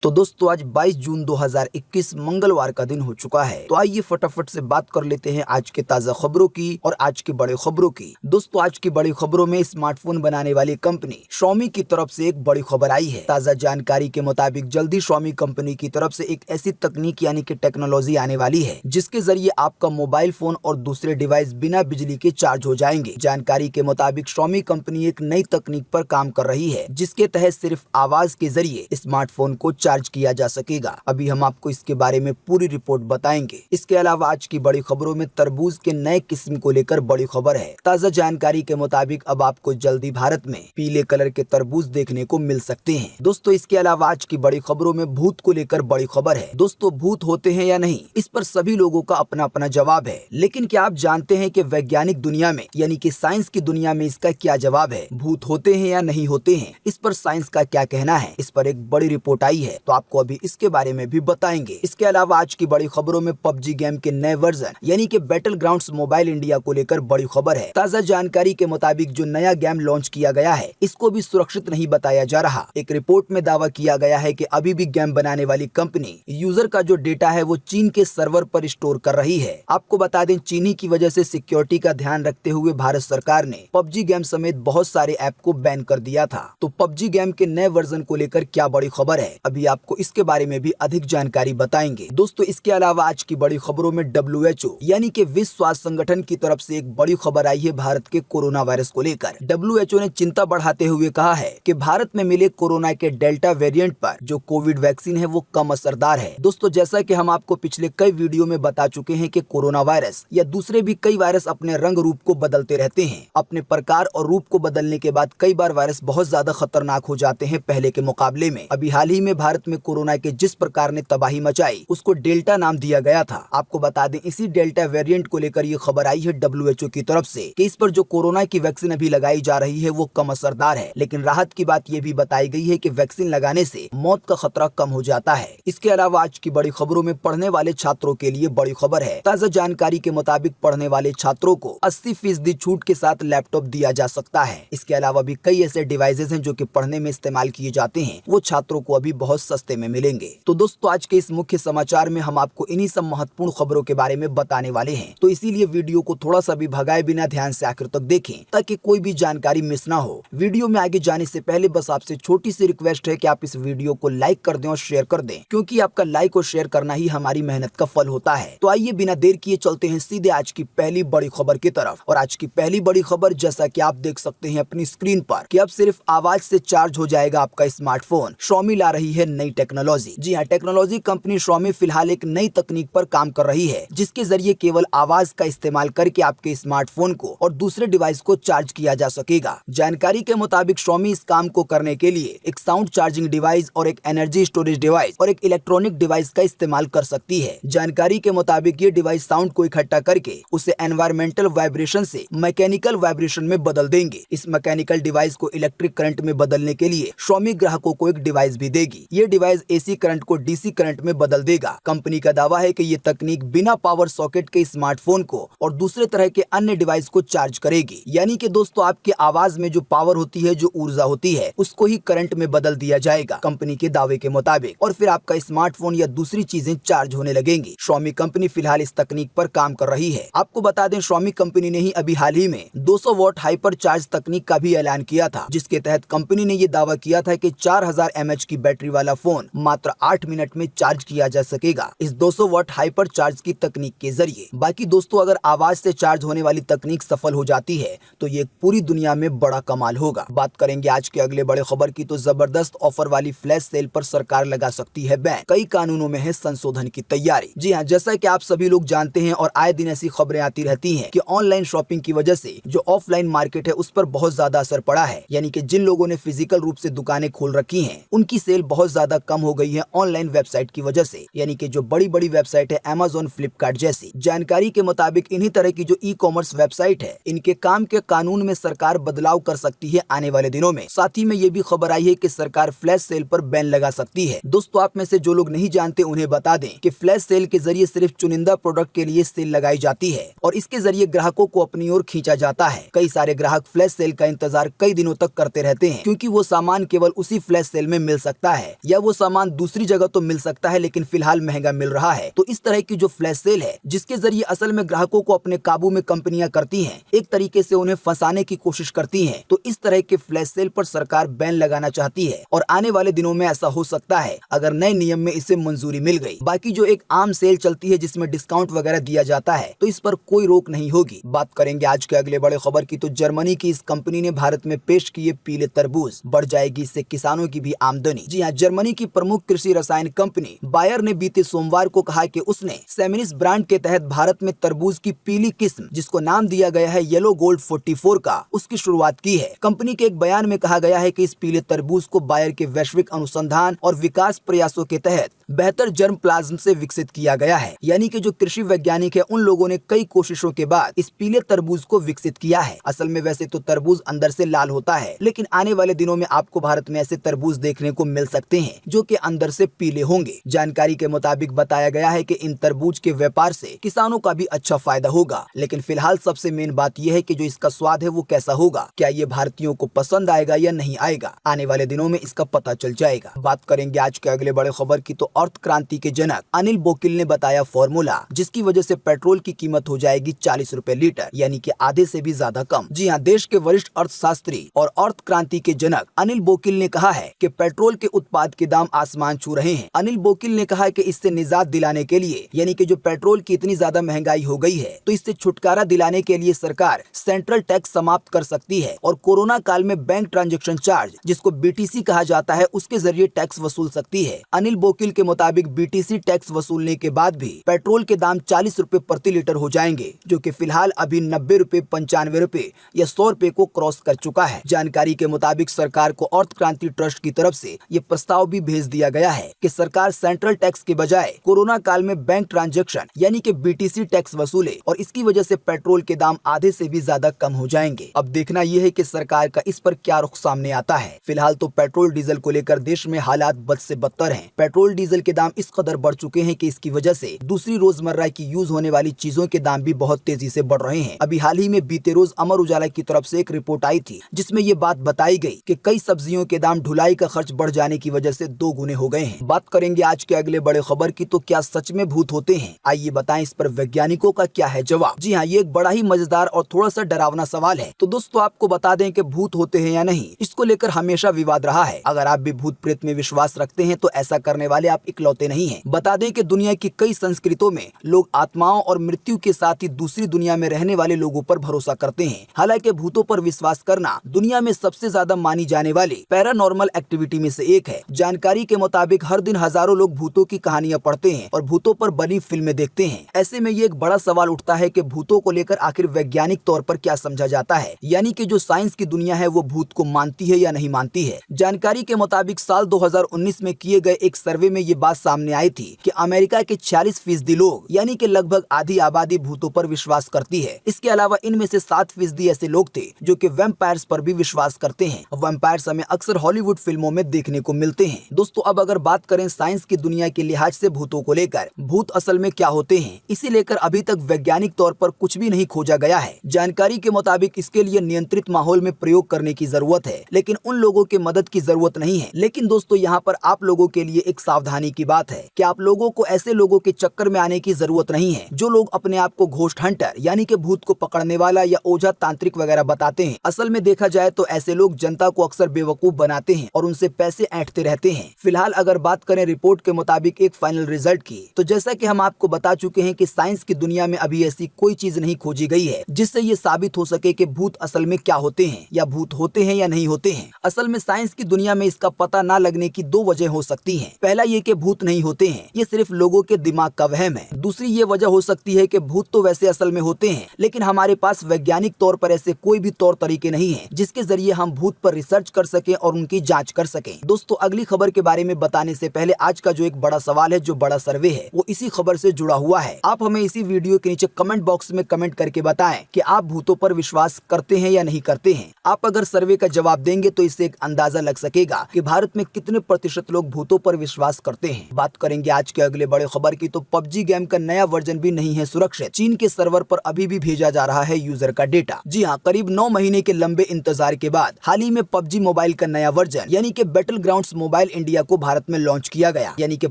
तो दोस्तों आज 22 जून 2021 मंगलवार का दिन हो चुका है। तो आइए फटाफट से बात कर लेते हैं आज के ताजा खबरों की और आज की बड़ी खबरों की। दोस्तों आज की बड़ी खबरों में स्मार्टफोन बनाने वाली कंपनी Xiaomi की तरफ से एक बड़ी खबर आई है। ताजा जानकारी के मुताबिक जल्दी Xiaomi कंपनी की तरफ से एक ऐसी तकनीक यानी कि टेक्नोलॉजी आने वाली है जिसके जरिए आपका मोबाइल फोन और दूसरे डिवाइस बिना बिजली के चार्ज हो जाएंगे। जानकारी के मुताबिक Xiaomi कंपनी एक नई तकनीक पर काम कर रही है जिसके तहत सिर्फ आवाज के जरिए स्मार्टफोन को चार्ज किया जा सकेगा। अभी हम आपको इसके बारे में पूरी रिपोर्ट बताएंगे। इसके अलावा आज की बड़ी खबरों में तरबूज के नए किस्म को लेकर बड़ी खबर है। ताजा जानकारी के मुताबिक अब आपको जल्दी भारत में पीले कलर के तरबूज देखने को मिल सकते हैं। दोस्तों इसके अलावा आज की बड़ी खबरों में भूत को लेकर बड़ी खबर है। दोस्तों भूत होते हैं या नहीं, इस पर सभी लोगों का अपना अपना जवाब है, लेकिन क्या आप जानते हैं कि वैज्ञानिक दुनिया में यानी कि साइंस की दुनिया में इसका क्या जवाब है? भूत होते हैं या नहीं होते हैं, इस पर साइंस का क्या कहना है? इस पर एक बड़ी रिपोर्ट आई है, तो आपको अभी इसके बारे में भी बताएंगे। इसके अलावा आज की बड़ी खबरों में PUBG गेम के नए वर्जन यानी कि बैटल ग्राउंड्स मोबाइल इंडिया को लेकर बड़ी खबर है। ताजा जानकारी के मुताबिक जो नया गेम लॉन्च किया गया है इसको भी सुरक्षित नहीं बताया जा रहा। एक रिपोर्ट में दावा किया गया है कि अभी भी गेम बनाने वाली कंपनी यूजर का जो डेटा है वो चीन के सर्वर पर स्टोर कर रही है। आपको बता दें चीनी की वजह से सिक्योरिटी का ध्यान रखते हुए भारत सरकार ने PUBG गेम समेत बहुत सारे ऐप को बैन कर दिया था। तो PUBG गेम के नए वर्जन को लेकर क्या बड़ी खबर है, अभी आपको इसके बारे में भी अधिक जानकारी बताएंगे। दोस्तों इसके अलावा आज की बड़ी खबरों में WHO यानी कि विश्व स्वास्थ्य संगठन की तरफ से एक बड़ी खबर आई है भारत के कोरोना वायरस को लेकर। WHO ने चिंता बढ़ाते हुए कहा है कि भारत में मिले कोरोना के डेल्टा वेरिएंट पर जो कोविड वैक्सीन है वो कम असरदार है। दोस्तों जैसा कि हम आपको पिछले कई वीडियो में बता चुके हैं कि कोरोना वायरस या दूसरे भी कई वायरस अपने रंग रूप को बदलते रहते हैं। अपने प्रकार और रूप को बदलने के बाद कई बार वायरस बहुत ज्यादा खतरनाक हो जाते हैं पहले के मुकाबले में। अभी हाल ही में भारत में कोरोना के जिस प्रकार ने तबाही मचाई उसको डेल्टा नाम दिया गया था। आपको बता दें इसी डेल्टा वेरिएंट को लेकर ये खबर आई है WHO की तरफ से कि इस पर जो कोरोना की वैक्सीन अभी लगाई जा रही है वो कम असरदार है, लेकिन राहत की बात ये भी बताई गई है कि वैक्सीन लगाने से मौत का खतरा कम हो जाता है। इसके अलावा आज की बड़ी खबरों में पढ़ने वाले छात्रों के लिए बड़ी खबर है। ताजा जानकारी के मुताबिक पढ़ने वाले छात्रों को 80% छूट के साथ लैपटॉप दिया जा सकता है। इसके अलावा भी कई ऐसे डिवाइसेज हैं जो कि पढ़ने में इस्तेमाल किए जाते हैं, वो छात्रों को अभी बहुत सस्ते में मिलेंगे। तो दोस्तों आज के इस मुख्य समाचार में हम आपको इन्हीं सब महत्वपूर्ण खबरों के बारे में बताने वाले हैं, तो इसीलिए वीडियो को थोड़ा सा भी भगाए बिना ध्यान से आखिर तक देखें ताकि कोई भी जानकारी मिस ना हो। वीडियो में आगे जाने से पहले बस आपसे छोटी सी रिक्वेस्ट है कि आप इस वीडियो को लाइक कर दें और शेयर कर दें, क्योंकि आपका लाइक और शेयर करना ही हमारी मेहनत का फल होता है। तो आइए बिना देर किए चलते हैं सीधे आज की पहली बड़ी खबर की तरफ। और आज की पहली बड़ी खबर जैसा कि आप देख सकते हैं अपनी स्क्रीन पर कि अब सिर्फ आवाज से चार्ज हो जाएगा आपका स्मार्टफोन। Xiaomi ला रही है नई टेक्नोलॉजी। जी हाँ, टेक्नोलॉजी कंपनी Xiaomi फिलहाल एक नई तकनीक पर काम कर रही है जिसके जरिए केवल आवाज का इस्तेमाल करके आपके स्मार्टफोन को और दूसरे डिवाइस को चार्ज किया जा सकेगा। जानकारी के मुताबिक Xiaomi इस काम को करने के लिए एक साउंड चार्जिंग डिवाइस और एक एनर्जी स्टोरेज डिवाइस और एक इलेक्ट्रॉनिक डिवाइस का इस्तेमाल कर सकती है। जानकारी के मुताबिक ये डिवाइस साउंड को इकट्ठा करके उसे एनवायरमेंटल वाइब्रेशन से मैकेनिकल वाइब्रेशन में बदल देंगे। इस मैकेनिकल डिवाइस को इलेक्ट्रिक करंट में बदलने के लिए Xiaomi ग्राहकों को एक डिवाइस भी देगी। ये डिवाइस AC करंट को DC करंट में बदल देगा। कंपनी का दावा है कि ये तकनीक बिना पावर सॉकेट के स्मार्टफोन को और दूसरे तरह के अन्य डिवाइस को चार्ज करेगी। यानी कि दोस्तों आपकी आवाज में जो पावर होती है, जो ऊर्जा होती है, उसको ही करंट में बदल दिया जाएगा कंपनी के दावे के मुताबिक, और फिर आपका स्मार्टफोन या दूसरी चीजें चार्ज होने लगेंगी। Xiaomi कंपनी फिलहाल इस तकनीक पर काम कर रही है। आपको बता दें Xiaomi कंपनी ने ही अभी हाल ही में 200 वॉट हाइपर चार्ज तकनीक का भी ऐलान किया था, जिसके तहत कंपनी ने ये दावा किया था कि 4000 mAh की बैटरी वाला फोन मात्र 8 मिनट में चार्ज किया जा सकेगा इस 200 वॉट हाइपर चार्ज की तकनीक के जरिए। बाकी दोस्तों अगर आवाज से चार्ज होने वाली तकनीक सफल हो जाती है तो ये पूरी दुनिया में बड़ा कमाल होगा। बात करेंगे आज के अगले बड़े खबर की, तो जबरदस्त ऑफर वाली फ्लैश सेल पर सरकार लगा सकती है बैन। कई कानूनों में है संशोधन की तैयारी। जी हाँ, जैसा कि आप सभी लोग जानते हैं और आए दिन ऐसी खबरें आती रहती हैं कि ऑनलाइन शॉपिंग की वजह से जो ऑफलाइन मार्केट है उस पर बहुत ज्यादा असर पड़ा है। यानी कि जिन लोगों ने फिजिकल रूप से दुकानें खोल रखी हैं उनकी सेल बहुत ज्यादा कम हो गई है ऑनलाइन वेबसाइट की वजह से। यानी कि जो बड़ी बड़ी वेबसाइट है Amazon, फ्लिपकार्ट जैसी। जानकारी के मुताबिक इन्हीं तरह की जो ई-कॉमर्स वेबसाइट है इनके काम के कानून में सरकार बदलाव कर सकती है आने वाले दिनों में। साथ ही में ये भी खबर आई है कि सरकार फ्लैश सेल पर बैन लगा सकती है। दोस्तों आप में से जो लोग नहीं जानते उन्हें बता दें कि फ्लैश सेल के जरिए सिर्फ चुनिंदा प्रोडक्ट के लिए सेल लगाई जाती है और इसके जरिए ग्राहकों को अपनी ओर खींचा जाता है। कई सारे ग्राहक फ्लैश सेल का इंतजार कई दिनों तक करते रहते हैं क्योंकि वो सामान केवल उसी फ्लैश सेल में मिल सकता है। या वो सामान दूसरी जगह तो मिल सकता है लेकिन फिलहाल महंगा मिल रहा है। तो इस तरह की जो फ्लैश सेल है, जिसके जरिए असल में ग्राहकों को अपने काबू में कंपनियां करती हैं, एक तरीके से उन्हें फंसाने की कोशिश करती हैं। तो इस तरह के फ्लैश सेल पर सरकार बैन लगाना चाहती है और आने वाले दिनों में ऐसा हो सकता है अगर नए नियम में इसे मंजूरी मिल गई। बाकी जो एक आम सेल चलती है जिसमें डिस्काउंट वगैरह दिया जाता है, तो इस पर कोई रोक नहीं होगी। बात करेंगे आज के अगले बड़े खबर की, तो जर्मनी की इस कंपनी ने भारत में पेश किए पीले तरबूज, बढ़ जाएगी इससे किसानों की भी आमदनी। जी हाँ, जर्मनी की प्रमुख कृषि रसायन कंपनी बायर ने बीते सोमवार को कहा कि उसने सेमिनिस ब्रांड के तहत भारत में तरबूज की पीली किस्म, जिसको नाम दिया गया है येलो गोल्ड 44 का, उसकी शुरुआत की है। कंपनी के एक बयान में कहा गया है कि इस पीले तरबूज को बायर के वैश्विक अनुसंधान और विकास प्रयासों के तहत बेहतर जर्म प्लाज्म से विकसित किया गया है। यानी कि जो कृषि वैज्ञानिक है, उन लोगों ने कई कोशिशों के बाद इस पीले तरबूज को विकसित किया है। असल में वैसे तो तरबूज अंदर से लाल होता है, लेकिन आने वाले दिनों में आपको भारत में ऐसे तरबूज देखने को मिल सकते हैं जो कि अंदर से पीले होंगे। जानकारी के मुताबिक बताया गया है कि इन तरबूज के व्यापार से किसानों का भी अच्छा फायदा होगा। लेकिन फिलहाल सबसे मेन बात यह है कि जो इसका स्वाद है वो कैसा होगा, क्या ये भारतीयों को पसंद आएगा या नहीं आएगा, आने वाले दिनों में इसका पता चल जाएगा। बात करेंगे आज के अगले बड़े खबर की, तो अर्थ क्रांति के जनक अनिल बोकिल ने बताया फॉर्मूला जिसकी वजह से पेट्रोल की कीमत हो जाएगी 40 रुपए लीटर, यानी कि आधे से भी ज्यादा कम। जी हाँ, देश के वरिष्ठ अर्थशास्त्री और अर्थ क्रांति के जनक अनिल बोकिल ने कहा है कि पेट्रोल के उत्पाद के दाम आसमान छू रहे हैं। अनिल बोकिल ने कहा कि इससे निजात दिलाने के लिए, यानी कि जो पेट्रोल की इतनी ज्यादा महंगाई हो गई है, तो इससे छुटकारा दिलाने के लिए सरकार सेंट्रल टैक्स समाप्त कर सकती है और कोरोना काल में बैंक ट्रांजैक्शन चार्ज, जिसको बीटीसी कहा जाता है, उसके जरिए टैक्स वसूल सकती है। अनिल बोकिल के मुताबिक बीटीसी टैक्स वसूलने के बाद भी पेट्रोल के दाम 40 रुपए प्रति लीटर हो जाएंगे, जो कि फिलहाल अभी 90 रुपए, 95 रुपए या 100 रुपए को क्रॉस कर चुका है। जानकारी के मुताबिक सरकार को अर्थ क्रांति ट्रस्ट की तरफ से ये प्रस्ताव भी भेज दिया गया है कि सरकार सेंट्रल टैक्स के बजाय कोरोना काल में बैंक ट्रांजैक्शन यानी कि बीटीसी टैक्स वसूले और इसकी वजह से पेट्रोल के दाम आधे से भी ज्यादा कम हो जाएंगे। अब देखना यह है कि सरकार का इस पर क्या रुख सामने आता है। फिलहाल तो पेट्रोल डीजल को लेकर देश में हालात बद से बदतर हैं। पेट्रोल डीजल के दाम इस कदर बढ़ चुके हैं कि इसकी वजह से दूसरी रोजमर्रा की यूज होने वाली चीजों के दाम भी बहुत तेजी से बढ़ रहे हैं। अभी हाल ही में बीते रोज अमर उजाला की तरफ से एक रिपोर्ट आई थी जिसमें ये बात बताई गई कि कई सब्जियों के दाम ढुलाई का खर्च बढ़ जाने की वजह से 2 गुने हो गए हैं। बात करेंगे आज के अगले बड़े खबर की, तो क्या सच में भूत होते हैं? आइए बताएं इस पर वैज्ञानिकों का क्या है जवाब। जी हाँ, ये एक बड़ा ही मजेदार और थोड़ा सा डरावना सवाल है। तो दोस्तों आपको बता दें कि भूत होते हैं या नहीं, इसको लेकर हमेशा विवाद रहा है। अगर आप भी भूत प्रेत में विश्वास रखते हैं तो ऐसा करने वाले आप इकलौते नहीं हैं। बता दें कि दुनिया की कई संस्कृतियों में लोग आत्माओं और मृत्यु के साथ ही दूसरी दुनिया में रहने वाले लोगों पर भरोसा करते हैं। हालांकि भूतों पर विश्वास करना दुनिया में सबसे ज्यादा मानी जाने वाली पैरानॉर्मल एक्टिविटी में से एक है। जानकारी के मुताबिक हर दिन हजारों लोग भूतों की कहानियां पढ़ते हैं और भूतों पर बनी फिल्में देखते हैं। ऐसे में ये एक बड़ा सवाल उठता है कि भूतों को लेकर आखिर वैज्ञानिक तौर पर क्या समझा जाता है, यानी कि जो साइंस की दुनिया है वो भूत को मानती है या नहीं मानती है। जानकारी के मुताबिक साल 2019 में किए गए एक सर्वे में ये बात सामने आई थी कि अमेरिका के 40% लोग, यानी कि लगभग आधी आबादी भूतों पर विश्वास करती है। इसके अलावा इनमें से 7% ऐसे लोग थे जो कि वैम्पायर्स पर भी विश्वास करते हैं। वैम्पायर्स हमें अक्सर हॉलीवुड फिल्मों में देखने को मिलते हैं। दोस्तों अब अगर बात करें साइंस की दुनिया के लिहाज से भूतों को लेकर, भूत असल में क्या होते हैं, इसे लेकर अभी तक वैज्ञानिक तौर पर कुछ भी नहीं खोजा गया है। जानकारी के मुताबिक इसके लिए नियंत्रित माहौल में प्रयोग करने की जरूरत है, लेकिन उन लोगों के मदद की जरूरत नहीं है। लेकिन दोस्तों यहाँ पर आप लोगों के लिए एक सावधानी की बात है कि आप लोगों को ऐसे लोगों के चक्कर में आने की जरूरत नहीं है जो लोग अपने आप को घोस्ट हंटर यानी कि भूत को पकड़ने वाला या ओझा तांत्रिक वगैरह बताते हैं। असल में देखा जाए तो ऐसे लोग जनता को अक्सर बेवकूफ बनाते हैं और उनसे पैसे ऐंठते रहते हैं। फिलहाल अगर बात करें रिपोर्ट के मुताबिक एक फाइनल रिजल्ट की, तो जैसा कि हम आपको बता चुके हैं कि साइंस की दुनिया में अभी ऐसी कोई चीज नहीं खोजी गई है जिससे ये साबित हो सके कि भूत असल में क्या होते हैं या भूत होते हैं या नहीं होते हैं। असल में साइंस की दुनिया में इसका पता न लगने की 2 वजह हो सकती हैं। पहला ये कि भूत नहीं होते हैं, ये सिर्फ लोगों के दिमाग का वहम है। दूसरी ये वजह हो सकती है कि भूत तो वैसे असल में होते हैं, लेकिन हमारे पास वैज्ञानिक तौर पर ऐसे कोई भी तौर तरीके नहीं है जिसके जरिए हम भूत पर रिसर्च कर सकें और उनकी जांच कर सकें। दोस्तों अगली खबर के बारे में बताने से पहले आज का जो एक बड़ा सवाल है, जो बड़ा सर्वे है, वो इसी खबर से जुड़ा हुआ है। आप हमें इसी वीडियो के नीचे कमेंट बॉक्स में कमेंट करके बताएं कि आप भूतों पर विश्वास करते हैं या नहीं करते हैं। आप अगर सर्वे का जवाब देंगे तो इससे एक अंदाजा लग सकेगा कि भारत में कितने प्रतिशत लोग भूतों पर विश्वास करते करते हैं। बात करेंगे आज के अगले बड़े खबर की, तो पबजी गेम का नया वर्जन भी नहीं है सुरक्षित। चीन के सर्वर पर अभी भी भेजा जा रहा है यूजर का डेटा। जी हाँ, करीब 9 महीने के लंबे इंतजार के बाद हाल ही में पबजी मोबाइल का नया वर्जन यानी कि बैटल ग्राउंड्स मोबाइल इंडिया को भारत में लॉन्च किया गया। यानी कि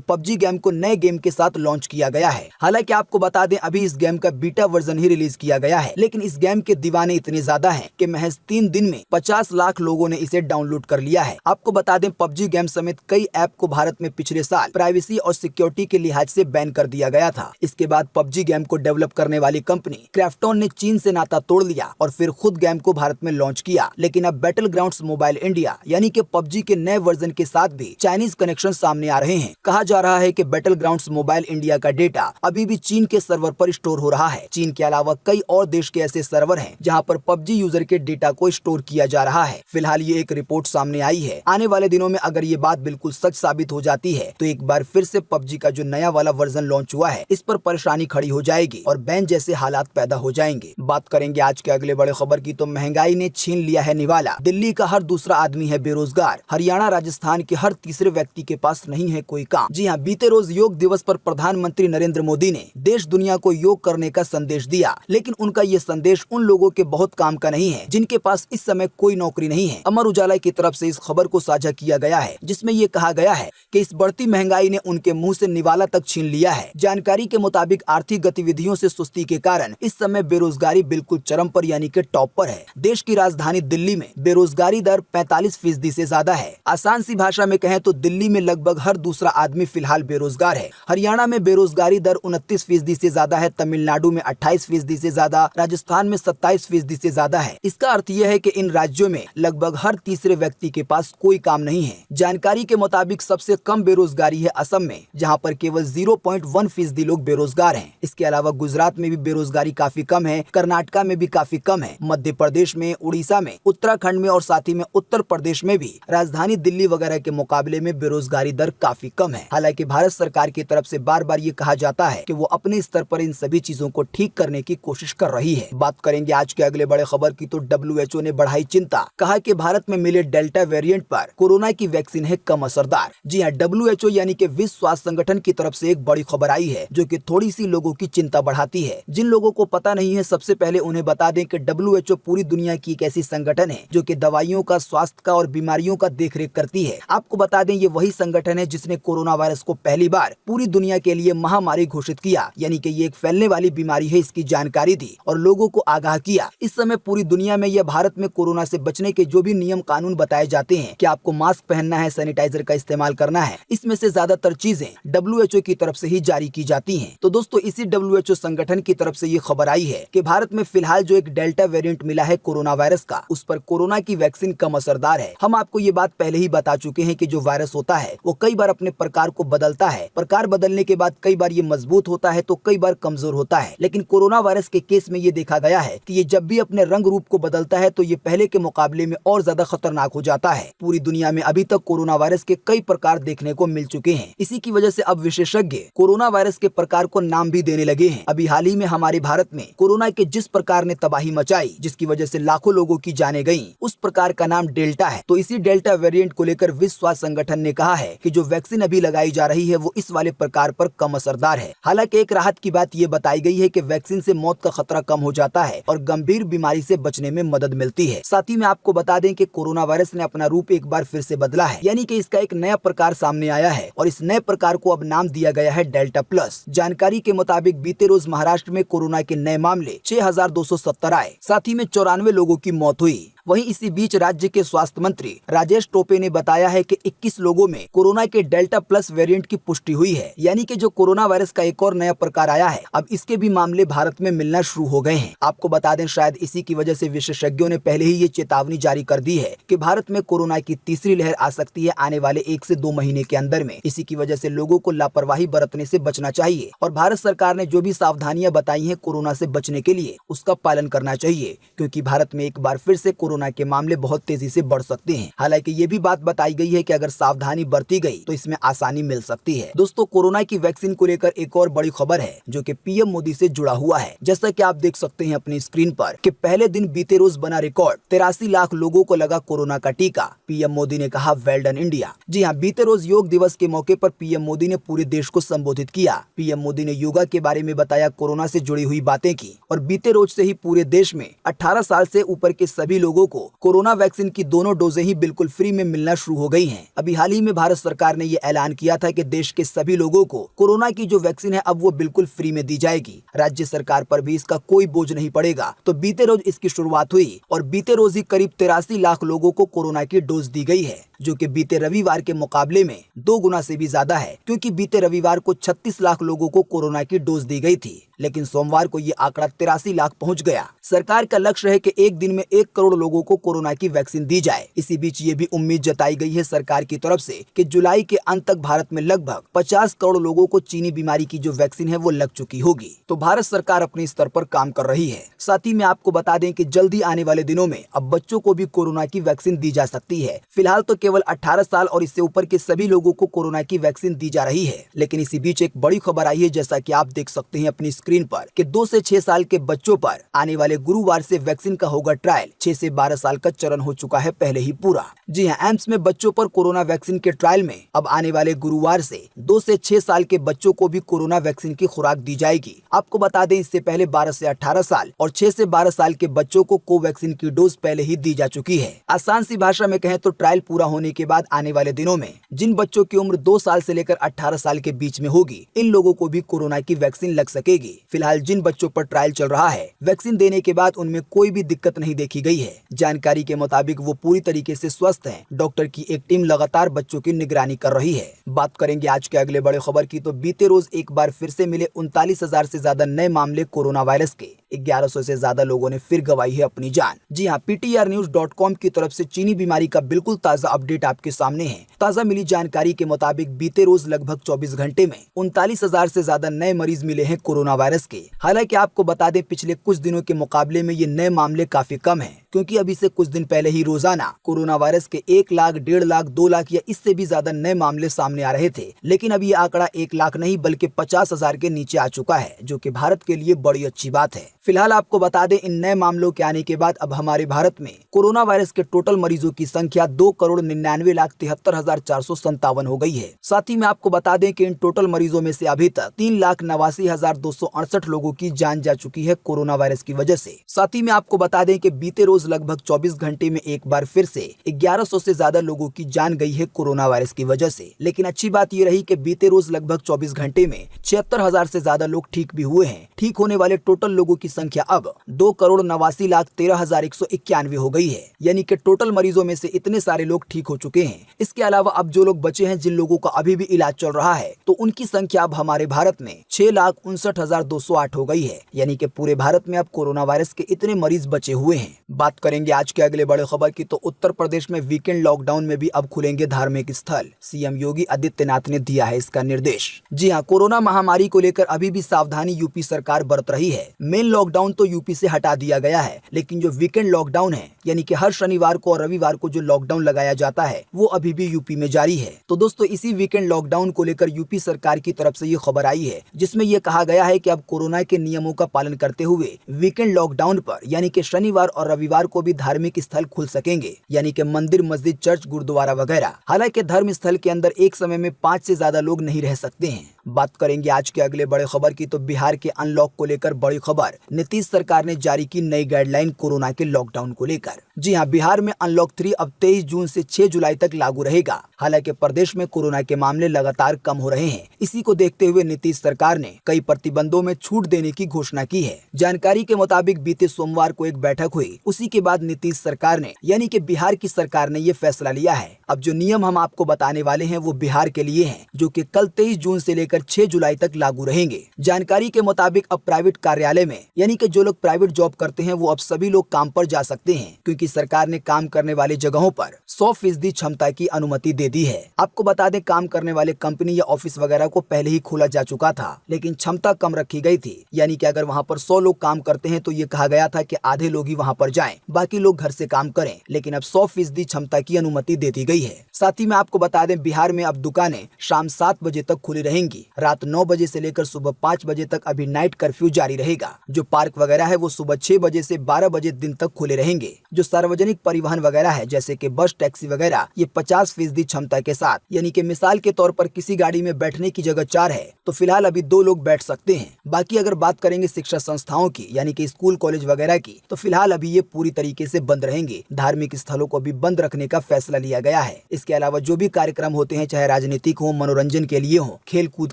पबजी गेम को नए गेम के साथ लॉन्च किया गया है। हालांकि आपको बता दें, अभी इस गेम का बीटा वर्जन ही रिलीज किया गया है, लेकिन इस गेम के दीवाने इतने ज्यादा हैं कि महज 3 दिन में 50 लाख लोगों ने इसे डाउनलोड कर लिया है। आपको बता दें, पबजी गेम समेत कई ऐप को भारत में पिछले साल प्राइवेसी और सिक्योरिटी के लिहाज से बैन कर दिया गया था। इसके बाद पबजी गेम को डेवलप करने वाली कंपनी क्राफ्टन ने चीन से नाता तोड़ लिया और फिर खुद गेम को भारत में लॉन्च किया। लेकिन अब बैटल ग्राउंड्स मोबाइल इंडिया यानी कि पबजी के नए वर्जन के साथ भी चाइनीज कनेक्शन सामने आ रहे हैं। कहा जा रहा है कि बैटल ग्राउंड्स मोबाइल इंडिया का डेटा अभी भी चीन के सर्वर पर स्टोर हो रहा है। चीन के अलावा कई और देश के ऐसे सर्वर हैं जहां पर पबजी यूजर के डेटा को स्टोर किया जा रहा है। फिलहाल ये एक रिपोर्ट सामने आई है। आने वाले दिनों में अगर ये बात बिल्कुल सच साबित हो जाती है तो एक बार फिर से पबजी का जो नया वाला वर्जन लॉन्च हुआ है, इस पर परेशानी खड़ी हो जाएगी और बैन जैसे हालात पैदा हो जाएंगे। बात करेंगे आज के अगले बड़े खबर की, तो महंगाई ने छीन लिया है निवाला। दिल्ली का हर दूसरा आदमी है बेरोजगार। हरियाणा राजस्थान के हर तीसरे व्यक्ति के पास नहीं है कोई काम। जी हाँ, बीते रोज योग दिवस पर प्रधानमंत्री नरेंद्र मोदी ने देश दुनिया को योग करने का संदेश दिया, लेकिन उनका ये संदेश उन लोगों के बहुत काम का नहीं है जिनके पास इस समय कोई नौकरी नहीं है। अमर उजाला की तरफ से इस खबर को साझा किया गया है, जिसमें ये कहा गया है कि इस बढ़ती महंगाई ने उनके मुंह से निवाला तक छीन लिया है। जानकारी के मुताबिक आर्थिक गतिविधियों से सुस्ती के कारण इस समय बेरोजगारी बिल्कुल चरम पर यानी कि टॉप पर है। देश की राजधानी दिल्ली में बेरोजगारी दर 45% से ज्यादा है। आसान सी भाषा में कहें तो दिल्ली में लगभग हर दूसरा आदमी फिलहाल बेरोजगार है। हरियाणा में बेरोजगारी दर 29% से ज्यादा है। तमिलनाडु में 28% से ज्यादा, राजस्थान में 27% से ज्यादा है। इसका अर्थ यह है कि इन राज्यों में लगभग हर तीसरे व्यक्ति के पास कोई काम नहीं है। जानकारी के मुताबिक सबसे कम बेरोजगारी है असम में, जहां पर केवल 0.1% लोग बेरोजगार हैं। इसके अलावा गुजरात में भी बेरोजगारी काफी कम है, कर्नाटका में भी काफी कम है, मध्य प्रदेश में, उड़ीसा में, उत्तराखंड में और साथ ही में उत्तर प्रदेश में भी राजधानी दिल्ली वगैरह के मुकाबले में बेरोजगारी दर काफी कम है। हालांकि भारत सरकार की तरफ से बार बार ये कहा जाता है कि वो अपने स्तर पर इन सभी चीजों को ठीक करने की कोशिश कर रही है। बात करेंगे आज के अगले बड़े खबर की, तो WHO ने बढ़ाई चिंता। कहा कि भारत में मिले डेल्टा वेरिएंट पर कोरोना की वैक्सीन है कम असरदार। जी हाँ, WHO यानी कि विश्व स्वास्थ्य संगठन की तरफ से एक बड़ी खबर आई है जो कि थोड़ी सी लोगों की चिंता बढ़ाती है। जिन लोगों को पता नहीं है, सबसे पहले उन्हें बता दें कि WHO पूरी दुनिया की एक ऐसी संगठन है जो कि दवाइयों का, स्वास्थ्य का और बीमारियों का देखरेख करती है। आपको बता दें, ये वही संगठन है जिसने कोरोना वायरस को पहली बार पूरी दुनिया के लिए महामारी घोषित किया, यानी कि ये एक फैलने वाली बीमारी है, इसकी जानकारी दी और लोगों को आगाह किया। इस समय पूरी दुनिया में या भारत में कोरोना से बचने के जो भी नियम कानून बताए जाते हैं कि आपको मास्क पहनना है, सैनिटाइजर का इस्तेमाल करना है, इसमें से ज्यादातर चीजें WHO की तरफ से ही जारी की जाती हैं। तो दोस्तों, इसी WHO संगठन की तरफ से ये खबर आई है कि भारत में फिलहाल जो एक डेल्टा वेरिएंट मिला है कोरोना वायरस का, उस पर कोरोना की वैक्सीन कम असरदार है। हम आपको ये बात पहले ही बता चुके हैं कि जो वायरस होता है वो कई बार अपने प्रकार को बदलता है। प्रकार बदलने के बाद कई बार ये मजबूत होता है तो कई बार कमजोर होता है। लेकिन कोरोना वायरस के केस में ये देखा गया है कि ये जब भी अपने रंग रूप को बदलता है तो ये पहले के मुकाबले में और ज्यादा खतरनाक हो जाता है। पूरी दुनिया में अभी तक कोरोना वायरस के कई प्रकार देखने को मिल चुके हैं। इसी की वजह से अब विशेषज्ञ कोरोना वायरस के प्रकार को नाम भी देने लगे हैं। अभी हाल ही में हमारे भारत में कोरोना के जिस प्रकार ने तबाही मचाई, जिसकी वजह से लाखों लोगों की जानें गईं, उस प्रकार का नाम डेल्टा है। तो इसी डेल्टा वेरिएंट को लेकर विश्व स्वास्थ्य संगठन ने कहा है कि जो वैक्सीन अभी लगाई जा रही है वो इस वाले प्रकार पर कम असरदार है। हालांकि एक राहत की बात ये बताई गई है कि वैक्सीन से मौत का खतरा कम हो जाता है और गंभीर बीमारी से बचने में मदद मिलती है। साथ ही में आपको बता दें कि कोरोना वायरस ने अपना रूप एक बार फिर से बदला है, यानी कि इसका एक नया प्रकार सामने आया है और इस नए प्रकार को अब नाम दिया गया है डेल्टा प्लस। जानकारी के मुताबिक बीते रोज महाराष्ट्र में कोरोना के नए मामले 6270 आए, साथ ही में 94 लोगों की मौत हुई। वहीं इसी बीच राज्य के स्वास्थ्य मंत्री राजेश टोपे ने बताया है कि 21 लोगों में कोरोना के डेल्टा प्लस वेरिएंट की पुष्टि हुई है, यानी कि जो कोरोना वायरस का एक और नया प्रकार आया है, अब इसके भी मामले भारत में मिलना शुरू हो गए हैं। आपको बता दें, शायद इसी की वजह से विशेषज्ञों ने पहले ही ये चेतावनी जारी कर दी है कि भारत में कोरोना की तीसरी लहर आ सकती है आने वाले 1 से 2 महीने के अंदर में। इसी की वजह से लोगों को लापरवाही बरतने से बचना चाहिए और भारत सरकार ने जो भी सावधानियां बताई हैं कोरोना से बचने के लिए, उसका पालन करना चाहिए, क्योंकि भारत में एक बार फिर से कोरोना के मामले बहुत तेजी से बढ़ सकते हैं। हालांकि ये भी बात बताई गई है कि अगर सावधानी बरती गई तो इसमें आसानी मिल सकती है। दोस्तों, कोरोना की वैक्सीन को लेकर एक और बड़ी खबर है जो कि पीएम मोदी से जुड़ा हुआ है। जैसा कि आप देख सकते हैं अपनी स्क्रीन पर कि पहले दिन बीते रोज बना रिकॉर्ड 83 लाख लोगों को लगा कोरोना का टीका। पीएम मोदी ने कहा, वेल डन इंडिया। जी हाँ, बीते रोज योग दिवस के मौके पर पीएम मोदी ने पूरे देश को संबोधित किया। पीएम मोदी ने योगा के बारे में बताया, कोरोना से जुड़ी हुई बातें की और बीते रोज से ही पूरे देश में 18 साल से ऊपर के सभी लोगों को कोरोना वैक्सीन की दोनों डोजें ही बिल्कुल फ्री में मिलना शुरू हो गई हैं। अभी हाल ही में भारत सरकार ने ये ऐलान किया था कि देश के सभी लोगों को कोरोना की जो वैक्सीन है अब वो बिल्कुल फ्री में दी जाएगी। राज्य सरकार पर भी इसका कोई बोझ नहीं पड़ेगा। तो बीते रोज इसकी शुरुआत हुई और बीते रोज ही करीब 83 लाख लोगों को कोरोना की डोज दी गई है, जो कि बीते रविवार के मुकाबले में 2 गुना से भी ज्यादा है, क्योंकि बीते रविवार को 36 लाख लोगों को कोरोना की डोज दी गई थी, लेकिन सोमवार को ये आंकड़ा 83 लाख पहुंच गया। सरकार का लक्ष्य है कि एक दिन में 1 करोड़ लोगों को कोरोना की वैक्सीन दी जाए। इसी बीच ये भी उम्मीद जताई गई है सरकार की तरफ से कि जुलाई के अंत तक भारत में लगभग 50 करोड़ लोगों को चीनी बीमारी की जो वैक्सीन है वो लग चुकी होगी। तो भारत सरकार अपने स्तर पर काम कर रही है। साथ ही में आपको बता दें कि जल्दी आने वाले दिनों में अब बच्चों को भी कोरोना की वैक्सीन दी जा सकती है। फिलहाल तो केवल 18 साल और इससे ऊपर के सभी लोगों को कोरोना की वैक्सीन दी जा रही है, लेकिन इसी बीच एक बड़ी खबर आई है, जैसा कि आप देख सकते हैं अपनी स्क्रीन पर, कि 2 से 6 साल के बच्चों पर आने वाले गुरुवार से वैक्सीन का होगा ट्रायल। 6 से 12 साल का चरण हो चुका है पहले ही पूरा। जी हाँ, एम्स में बच्चों पर कोरोना वैक्सीन के ट्रायल में अब आने वाले गुरुवार से 2 से 6 साल के बच्चों को भी कोरोना वैक्सीन की खुराक दी जाएगी। आपको बता दें, इससे पहले 12 से 18 साल और 6 से 12 साल के बच्चों को कोवैक्सीन की डोज पहले ही दी जा चुकी है। आसान सी भाषा में कहें तो ट्रायल पूरा होने के बाद आने वाले दिनों में जिन बच्चों की उम्र 2 साल से लेकर 18 साल के बीच में होगी, इन लोगों को भी कोरोना की वैक्सीन लग सकेगी। फिलहाल जिन बच्चों पर ट्रायल चल रहा है, वैक्सीन देने के बाद उनमें कोई भी दिक्कत नहीं देखी गई है। जानकारी के मुताबिक वो पूरी तरीके से स्वस्थ हैं। डॉक्टर की एक टीम लगातार बच्चों की निगरानी कर रही है। बात करेंगे आज के अगले बड़े खबर की, तो बीते रोज एक बार फिर से मिले 39,000 से ज्यादा नए मामले कोरोना वायरस के। 1100 से ज्यादा लोगों ने फिर गंवाई है अपनी जान। जी हाँ, PTRnews.com की तरफ से चीनी बीमारी का बिल्कुल ताजा अपडेट आपके सामने है। ताजा मिली जानकारी के मुताबिक बीते रोज लगभग 24 घंटे में 39,000 से ज्यादा नए मरीज मिले हैं कोरोना वायरस के। हालांकि आपको बता दें, पिछले कुछ दिनों के मुकाबले में ये नए मामले काफी कम हैं, क्योंकि अभी से कुछ दिन पहले ही रोजाना कोरोना वायरस के 1 लाख, 1.5 लाख, 2 लाख या इससे भी ज्यादा नए मामले सामने आ रहे थे। लेकिन अब ये आंकड़ा 1 लाख नहीं बल्कि 50,000 के नीचे आ चुका है, जो कि भारत के लिए बड़ी अच्छी बात है। फिलहाल आपको बता दें, इन नए मामलों के आने के बाद अब हमारे भारत में कोरोना वायरस के टोटल मरीजों की संख्या 2,99,73,457 हो गई है। साथ ही में आपको बता दें कि इन टोटल मरीजों में से अभी तक 3,89,268 लोगों की जान जा चुकी है कोरोना वायरस की वजह से। साथ ही में आपको बता दें कि बीते रोज लगभग 24 घंटे में एक बार फिर से 1100 से ज्यादा लोगों की जान गई है कोरोना वायरस की वजह से। लेकिन अच्छी बात ये रही कि बीते रोज लगभग 24 घंटे में 76,000 से ज्यादा लोग ठीक भी हुए हैं। ठीक होने वाले टोटल लोगों की संख्या अब 2,89,13,191 हो गई है, यानी कि टोटल मरीजों में से इतने सारे लोग ठीक हो चुके हैं। इसके अलावा अब जो लोग बचे हैं, जिन लोगों का अभी भी इलाज चल रहा है, तो उनकी संख्या अब हमारे भारत में 6,59,208 हो गई है, यानी कि पूरे भारत में अब कोरोना वायरस के इतने मरीज बचे हुए हैं। बात करेंगे आज के अगले बड़े खबर की, तो उत्तर प्रदेश में वीकेंड लॉकडाउन में भी अब खुलेंगे धार्मिक स्थल। सीएम योगी आदित्यनाथ ने दिया है इसका निर्देश। जी हाँ, कोरोना महामारी को लेकर अभी भी सावधानी यूपी सरकार बरत रही है। मेन लॉकडाउन तो यूपी से हटा दिया गया है, लेकिन जो वीकेंड लॉकडाउन है, यानी कि हर शनिवार को और रविवार को जो लॉकडाउन लगाया जाता है, वो अभी भी यूपी में जारी है। तो दोस्तों, इसी वीकेंड लॉकडाउन को लेकर यूपी सरकार की तरफ से ये खबर आई है, जिसमें यह कहा गया है कि अब कोरोना के नियमों का पालन करते हुए वीकेंड लॉकडाउन पर, यानी कि शनिवार और रविवार को भी धार्मिक स्थल खुल सकेंगे, यानी कि मंदिर, मस्जिद, चर्च, गुरुद्वारा वगैरह। हालांकि धर्म स्थल के अंदर एक समय में 5 से ज्यादा लोग नहीं रह सकते हैं। बात करेंगे आज के अगले बड़े खबर की, तो बिहार के अनलॉक को लेकर बड़ी खबर। नीतीश सरकार ने जारी की नई गाइडलाइन कोरोना के लॉकडाउन को लेकर। जी हां, बिहार में अनलॉक 3 अब 23 जून से 6 जुलाई तक लागू रहेगा। हालांकि प्रदेश में कोरोना के मामले लगातार कम हो रहे हैं। इसी को देखते हुए नीतीश सरकार ने कई प्रतिबंधों में छूट देने की घोषणा की है। जानकारी के मुताबिक बीते सोमवार को एक बैठक हुई, उसी के बाद नीतीश सरकार ने, यानी कि बिहार की सरकार ने ये फैसला लिया है। अब जो नियम हम आपको बताने वाले हैं वो बिहार के लिए हैं, जो कि कल 23 जून से लेकर लेकर 6 जुलाई तक लागू रहेंगे। जानकारी के मुताबिक अब प्राइवेट कार्यालय में यानी कि जो लोग प्राइवेट जॉब करते हैं वो अब सभी लोग काम पर जा सकते हैं, क्योंकि सरकार ने काम करने वाले जगहों पर 100% क्षमता की अनुमति दे दी है। आपको बता दें, काम करने वाले कंपनी या ऑफिस वगैरह को पहले ही खोला जा चुका था, लेकिन क्षमता कम रखी गई थी। यानी कि अगर वहां पर 100 लोग काम करते हैं तो ये कहा गया था कि आधे लोग ही वहां पर जाएं, बाकी लोग घर से काम करें। लेकिन अब 100% क्षमता की अनुमति दे दी गई है। साथ ही में आपको बता दें, बिहार में अब दुकानें शाम 7 बजे तक खुली रहेंगी। रात 9 बजे से लेकर सुबह 5 बजे तक अभी नाइट कर्फ्यू जारी रहेगा। जो पार्क वगैरह है वो सुबह 6 बजे से 12 बजे दिन तक खुले रहेंगे। जो सार्वजनिक परिवहन वगैरह है जैसे कि बस, टैक्सी वगैरह, ये 50% क्षमता के साथ, यानी कि मिसाल के तौर पर किसी गाड़ी में बैठने की जगह 4 है तो फिलहाल अभी 2 लोग बैठ सकते हैं। बाकी अगर बात करेंगे शिक्षा संस्थाओं की यानी कि स्कूल, कॉलेज वगैरह की, तो फिलहाल अभी ये पूरी तरीके से बंद रहेंगे। धार्मिक स्थलों को भी बंद रखने का फैसला लिया गया है। इसके अलावा जो भी कार्यक्रम होते हैं, चाहे राजनीतिक हो, मनोरंजन के लिए हो, खेल कूद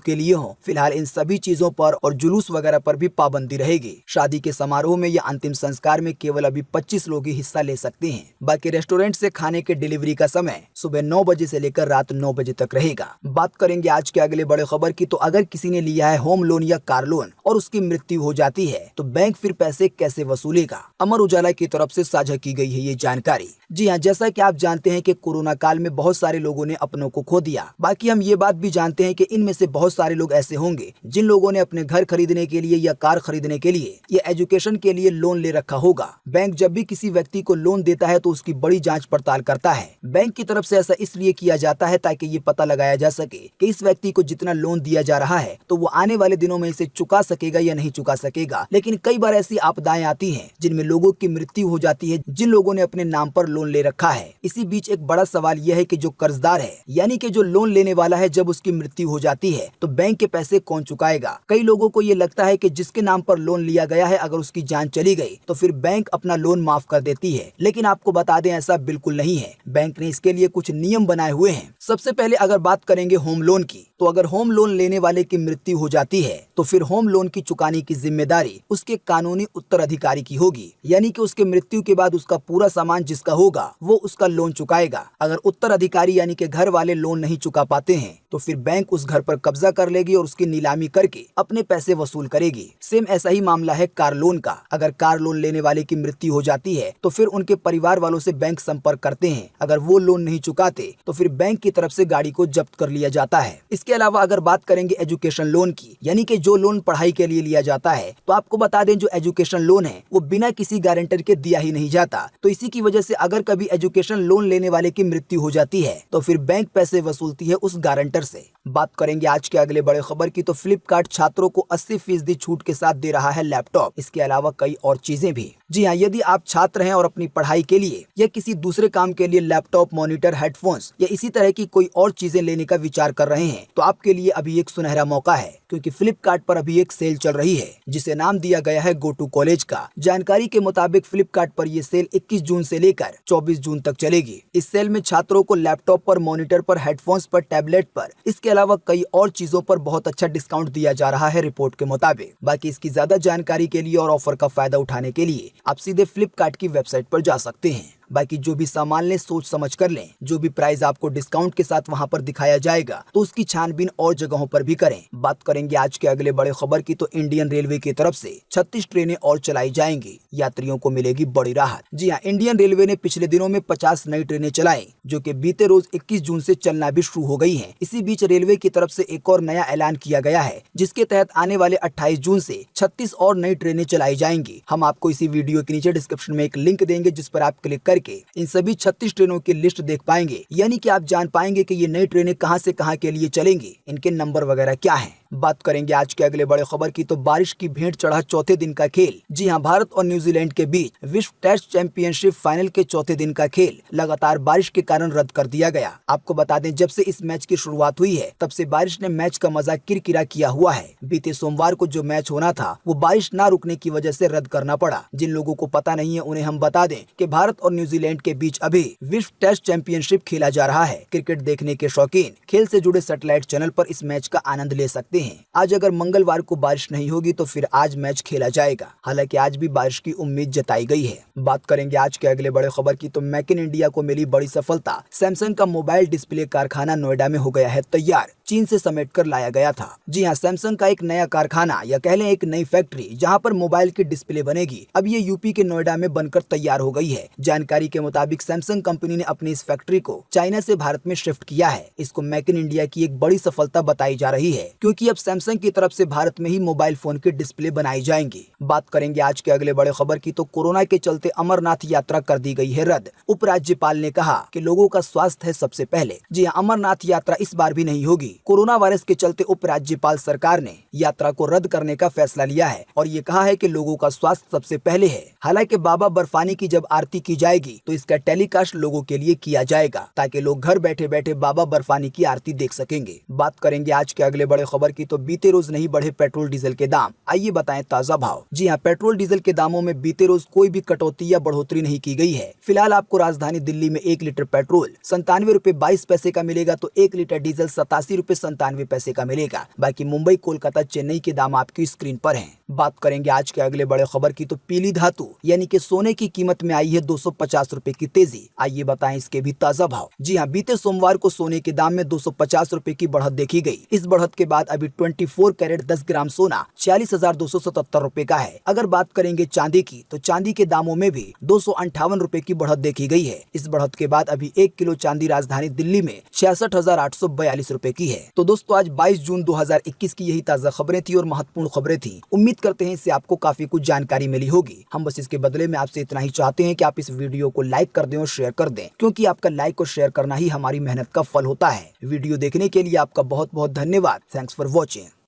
के लिए हो, फिलहाल इन सभी चीजों पर और जुलूस वगैरह पर भी पाबंदी रहेगी। शादी के समारोह में या अंतिम संस्कार में केवल अभी 25 लोग ही हिस्सा ले सकते हैं। बाकी रेस्टोरेंट से खाने के डिलीवरी का समय सुबह 9 बजे से लेकर रात 9 बजे तक रहेगा। बात करेंगे आज के अगले बड़े खबर की, तो अगर किसी ने लिया है होम लोन या कार लोन और उसकी मृत्यु हो जाती है तो बैंक फिर पैसे कैसे वसूलेगा। अमर उजाला की तरफ से साझा की गई है ये जानकारी। जी हाँ, जैसा कि आप जानते हैं कि कोरोना काल में बहुत सारे लोगों ने अपनों को खो दिया। बाकी हम ये बात भी जानते हैं कि इनमें से बहुत सारे लोग ऐसे होंगे जिन लोगों ने अपने घर खरीदने के लिए या कार खरीदने के लिए या एजुकेशन के लिए लोन ले रखा होगा। बैंक जब भी किसी व्यक्ति को लोन देता है तो उसकी बड़ी जांच पड़ताल करता है। बैंक की तरफ से ऐसा इसलिए किया जाता है ताकि ये पता लगाया जा सके कि इस व्यक्ति को जितना लोन दिया जा रहा है तो वो आने वाले दिनों में इसे चुका सकेगा या नहीं चुका सकेगा। लेकिन कई बार ऐसी आपदाएं आती हैं जिनमें लोगों की मृत्यु हो जाती है जिन लोगों ने अपने नाम पर लोन ले रखा है। इसी बीच एक बड़ा सवाल यह है कि जो कर्जदार है यानी कि जो लोन लेने वाला है, जब उसकी मृत्यु हो जाती है तो बैंक के पैसे कौन चुकाएगा। कई लोगों को ये लगता है कि जिसके नाम पर लोन लिया गया है अगर उसकी जान चली गई तो फिर बैंक अपना लोन माफ कर देती है, लेकिन आपको बता दें ऐसा बिल्कुल नहीं है। बैंक ने इसके लिए कुछ नियम बनाए हुए हैं। सबसे पहले अगर बात करेंगे होम लोन की, तो अगर होम लोन लेने वाले की मृत्यु हो जाती है तो फिर होम लोन की चुकाने की जिम्मेदारी उसके कानूनी उत्तराधिकारी की होगी, यानी कि उसके मृत्यु के बाद उसका पूरा सामान जिसका होगा वो उसका लोन चुकाएगा। अगर उत्तराधिकारी यानी कि घर वाले लोन नहीं चुका पाते हैं तो फिर बैंक उस घर पर कब्जा कर लेगी और उसकी नीलामी करके अपने पैसे वसूल करेगी। सेम ऐसा ही मामला है कार लोन का। अगर कार लोन लेने वाले की मृत्यु हो जाती है तो फिर उनके परिवार वालों से बैंक संपर्क करते हैं। अगर वो लोन नहीं चुकाते तो फिर बैंक की तरफ से गाड़ी को जब्त कर लिया जाता है। इसके अलावा अगर बात करेंगे एजुकेशन लोन की, यानी कि जो लोन पढ़ाई के लिए लिया जाता है, तो आपको बता दें जो एजुकेशन लोन है वो बिना किसी गारंटर के दिया ही नहीं जाता। तो इसी की वजह से अगर कभी एजुकेशन लोन लेने वाले की मृत्यु हो जाती है तो फिर बैंक पैसे वसूलती है उस गारंटर से। बात करेंगे आज के अगले बड़े खबर की, तो फ्लिपकार्ट छात्रों को 80% छूट के साथ दे रहा है लैपटॉप। इसके अलावा कई और चीजें भी। जी हाँ, यदि आप छात्र हैं और अपनी पढ़ाई के लिए या किसी दूसरे काम के लिए लैपटॉप, मॉनिटर, हेडफोन्स या इसी तरह की कोई और चीजें लेने का विचार कर रहे हैं तो आपके लिए अभी एक सुनहरा मौका है, क्योंकि फ्लिपकार्ट पर अभी एक सेल चल रही है जिसे नाम दिया गया है गो टू कॉलेज का। जानकारी के मुताबिक फ्लिपकार्ट पर यह सेल 21 जून से लेकर 24 जून तक चलेगी। इस सेल में छात्रों को लैपटॉप पर, मॉनिटर पर, हेडफोन्स पर, टैबलेट पर, इसके अलावा कई और चीजों पर बहुत अच्छा डिस्काउंट दिया जा रहा है रिपोर्ट के मुताबिक। बाकी इसकी ज्यादा जानकारी के लिए और ऑफर का फायदा उठाने के लिए आप सीधे फ्लिपकार्ट की वेबसाइट पर जा सकते हैं। बाकी जो भी सामान लें सोच समझ कर लें। जो भी प्राइस आपको डिस्काउंट के साथ वहां पर दिखाया जाएगा तो उसकी छानबीन और जगहों पर भी करें। बात करेंगे आज के अगले बड़े खबर की, तो इंडियन रेलवे की तरफ से 36 ट्रेनें और चलाई जाएंगी। यात्रियों को मिलेगी बड़ी राहत। जी हाँ, इंडियन रेलवे ने पिछले दिनों में 50 नई ट्रेनें चलाई जो कि बीते रोज 21 जून से चलना भी शुरू हो गई है। इसी बीच रेलवे की तरफ से एक और नया ऐलान किया गया है जिसके तहत आने वाले 28 जून से 36 और नई ट्रेनें चलाई जाएंगी। हम आपको इसी वीडियो के नीचे डिस्क्रिप्शन में एक लिंक देंगे जिस पर आप क्लिक करके इन सभी 36 ट्रेनों की लिस्ट देख पाएंगे, यानी कि आप जान पाएंगे कि ये नई ट्रेनें कहां से कहां के लिए चलेंगी, इनके नंबर वगैरह क्या हैं। बात करेंगे आज के अगले बड़े खबर की, तो बारिश की भेंट चढ़ा चौथे दिन का खेल। जी हां, भारत और न्यूजीलैंड के बीच विश्व टेस्ट चैंपियनशिप फाइनल के चौथे दिन का खेल लगातार बारिश के कारण रद्द कर दिया गया। आपको बता दें जब से इस मैच की शुरुआत हुई है तब से बारिश ने मैच का मजा किरकिरा किया हुआ है। बीते सोमवार को जो मैच होना था वो बारिश न रुकने की वजह से रद्द करना पड़ा। जिन लोगों को पता नहीं है उन्हें हम बता दें कि भारत और न्यूजीलैंड के बीच अभी विश्व टेस्ट चैंपियनशिप खेला जा रहा है। क्रिकेट देखने के शौकीन खेल से जुड़े सैटेलाइट चैनल पर इस मैच का आनंद ले सकते हैं। आज अगर मंगलवार को बारिश नहीं होगी तो फिर आज मैच खेला जाएगा। हालांकि आज भी बारिश की उम्मीद जताई गई है। बात करेंगे आज के अगले बड़े खबर की, तो मेक इन इंडिया को मिली बड़ी सफलता। सैमसंग का मोबाइल डिस्प्ले कारखाना नोएडा में हो गया है तैयार। चीन से समेट कर लाया गया था। जी हाँ, सैमसंग का एक नया कारखाना या कह लें एक नई फैक्ट्री जहां पर मोबाइल की डिस्प्ले बनेगी, अब ये यूपी के नोएडा में बनकर तैयार हो गई है। जानकारी के मुताबिक सैमसंग कंपनी ने अपनी इस फैक्ट्री को चाइना से भारत में शिफ्ट किया है। इसको मेक इन इंडिया की एक बड़ी सफलता बताई जा रही है, क्योंकि अब सैमसंग की तरफ से भारत में ही मोबाइल फोन की डिस्प्ले बनाई जाएंगी। बात करेंगे आज के अगले बड़े खबर की, तो कोरोना के चलते अमरनाथ यात्रा कर दी गई है रद्द। उपराज्यपाल ने कहा कि लोगों का स्वास्थ्य है सबसे पहले। जी हाँ, अमरनाथ यात्रा इस बार भी नहीं होगी। कोरोना वायरस के चलते उपराज्यपाल सरकार ने यात्रा को रद्द करने का फैसला लिया है और ये कहा है कि लोगों का स्वास्थ्य सबसे पहले है। हालांकि बाबा बर्फानी की जब आरती की जाएगी तो इसका टेलीकास्ट लोगों के लिए किया जाएगा, ताकि लोग घर बैठे बैठे बाबा बर्फानी की आरती देख सकेंगे। बात करेंगे आज के अगले बड़े खबर की, तो बीते रोज नहीं बढ़े पेट्रोल डीजल के दाम, आइए बताएं ताजा भाव। जी हाँ, पेट्रोल डीजल के दामों में बीते रोज कोई भी कटौती या बढ़ोतरी नहीं की गई है। फिलहाल आपको राजधानी दिल्ली में 1 लीटर पेट्रोल 97 रुपए 22 पैसे का मिलेगा, तो 1 लीटर डीजल 87 रुपए 97 पैसे का मिलेगा। बाकी मुंबई, कोलकाता, चेन्नई के दाम आपकी स्क्रीन पर हैं। बात करेंगे आज के अगले बड़े खबर की, तो पीली धातु यानी कि सोने की कीमत में आई है 250 रुपए की तेजी, आइए बताएं इसके भी ताजा भाव। जी हाँ, बीते सोमवार को सोने के दाम में 250 रुपए की बढ़त देखी गई। इस बढ़त के बाद अभी 24 कैरेट 10 ग्राम सोना 46,277 रुपए का है। अगर बात करेंगे चांदी की, तो चांदी के दामों में भी 258 रुपए की बढ़त देखी गई है। इस बढ़त के बाद अभी 1 किलो चांदी राजधानी दिल्ली में 66,842 रुपए की है। तो दोस्तों, आज 22 जून 2021 की यही ताजा खबरें थी और महत्वपूर्ण खबरें थी। उम्मीद करते हैं इससे आपको काफी कुछ जानकारी मिली होगी। हम बस इसके बदले में आपसे इतना ही चाहते हैं कि आप इस वीडियो को लाइक कर दें और शेयर कर दें, क्योंकि आपका लाइक और शेयर करना ही हमारी मेहनत का फल होता है। वीडियो देखने के लिए आपका बहुत बहुत धन्यवाद। Thanks for watching.